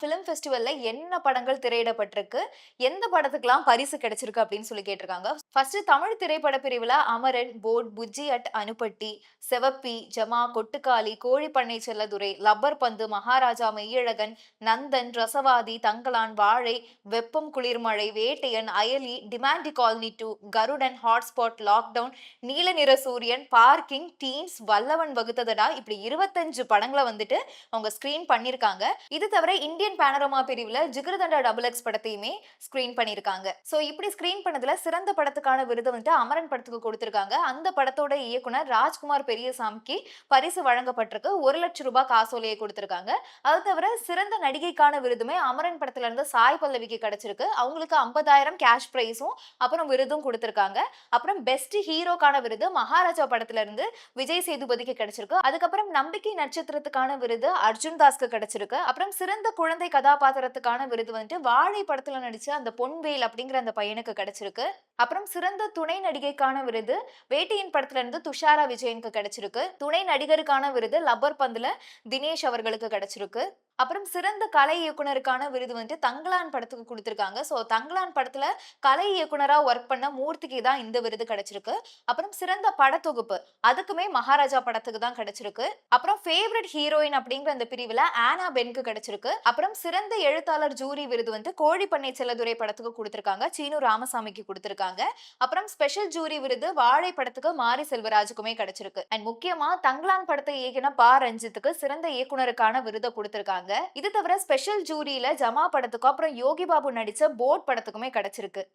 Film ஃபெஸ்டிவல்ல என்ன படங்கள் திரையிடப்பட்டிருக்கு? எந்த படத்துக்குலாம் பரிசு கிடைச்சிருக்கு அப்படின்னு சொல்லி கேட்டிருக்காங்க. ஃபர்ஸ்ட் தமிழ் திரைப்பட பிரிவுல அமரன், போட், புஜ்ஜி அட் அனுப்பட்டி, செவப்பி, ஜமா, கொட்டுக்காளி, கோழிப்பண்ணை செல்லதுரை, லப்பர் பந்து, மகாராஜா, மெய்யழகன், நந்தன், ரசவாதி, தங்கலான், வாழை, வெப்பம் குளிர்மழை, வேட்டையன், அயலி, டிமாண்டி காலனி 2, கருடன், ஹாட்ஸ்பாட், லாக்டவுன், நீல நிற சூரியன், பார்க்கிங், டீன்ஸ், வல்லவன் வகுத்ததடா இப்படி 25 படங்கள வந்துட்டு அவங்க ஸ்கிரீன் பண்ணியிருக்காங்க. இது தவிர இந்தியன் பேனரோமா பிரிவுல ஜிகர்தண்டா டபுள் எக்ஸ் படத்தையுமே ஸ்கிரீன் பண்ணியிருக்காங்க. சோ இப்படி ஸ்கிரீன் பண்ணதுல சிறந்த படத்துக்கான விருது வந்துட்டு அமரன் படத்துக்கு கொடுத்திருக்காங்க. அந்த படத்தோட இயக்குனர் ராஜ்குமார் பெரியசாமிக்கு பரிசு வழங்கப்பட்டிருக்கு. 1,00,000 ரூபாய் காசோலையை கொடுத்திருக்காங்க. அது தவிர சிறந்த நடிகைக்கான விருதுமே அமரன் படத்துல இருந்து சாய் பல்லவிக்கு கிடைச்சிருக்கு. அவங்களுக்கு 50,000 கேஷ் பிரைஸும் அப்புறம் விருதும் கொடுத்திருக்காங்க. அப்புறம் பெஸ்ட் ஹீரோக்கான விருது மகாராஜா படத்துல இருந்து விஜய் சேதுபதிக்கு கிடைச்சிருக்கு. அதுக்கப்புறம் நம்பிக்கை நட்சத்திரத்துக்கான விருது அர்ஜுன் தாஸ்க்கு கிடைச்சிருக்கு. அப்புறம் சிறந்த குழந்தை கதாபாத்திரத்துக்கான விருது வந்துட்டு வாழை படத்துல நடிச்ச அந்த பொன்வேல் அப்படிங்கிற அந்த பையனுக்கு கிடைச்சிருக்கு. அப்புறம் சிறந்த துணை நடிகைக்கான விருது வேட்டையின் படத்துல இருந்து துஷாரா விஜயனுக்கு கிடைச்சிருக்கு. துணை நடிகருக்கான விருது லப்பர் பந்துல தினேஷ் அவர்களுக்கு கிடைச்சிருக்கு. அப்புறம் சிறந்த கலை இயக்குனருக்கான விருது வந்துட்டு தங்கலான் படத்துக்கு கொடுத்திருக்காங்க. சோ தங்கலான் படத்துல கலை இயக்குனரா ஒர்க் பண்ண மூர்த்திக்கு தான் இந்த விருது கிடைச்சிருக்கு. அப்புறம் சிறந்த படத்தொகுப்பு அதுக்குமே மகாராஜா படத்துக்கு தான் கிடைச்சிருக்கு. அப்புறம் ஃபேவரட் ஹீரோயின் அப்படிங்கிற அந்த பிரிவுல ஆனா பென்க்கு கிடைச்சிருக்கு. அப்புறம் சிறந்த எழுத்தாளர் ஜூரி விருது வந்து கோழிப்பண்ணை செல்லதுரை படத்துக்கு கொடுத்திருக்காங்க. சீனு ராமசாமிக்கு கொடுத்திருக்காங்க. அப்புறம் ஸ்பெஷல் ஜூரி விருது வாழை படத்துக்கு மாரி செல்வராஜுக்குமே கிடைச்சிருக்கு. அண்ட் முக்கியமா தங்கலான் படத்தை இயக்கின பா ரஞ்சித்துக்கு சிறந்த இயக்குனருக்கான விருதை கொடுத்திருக்காங்க. இது தவிர ஸ்பெஷல் ஜூரியில ஜமா படத்துக்கும் அப்புறம் யோகி பாபு நடிச்ச போட் படத்துக்குமே கிடைச்சிருக்கு.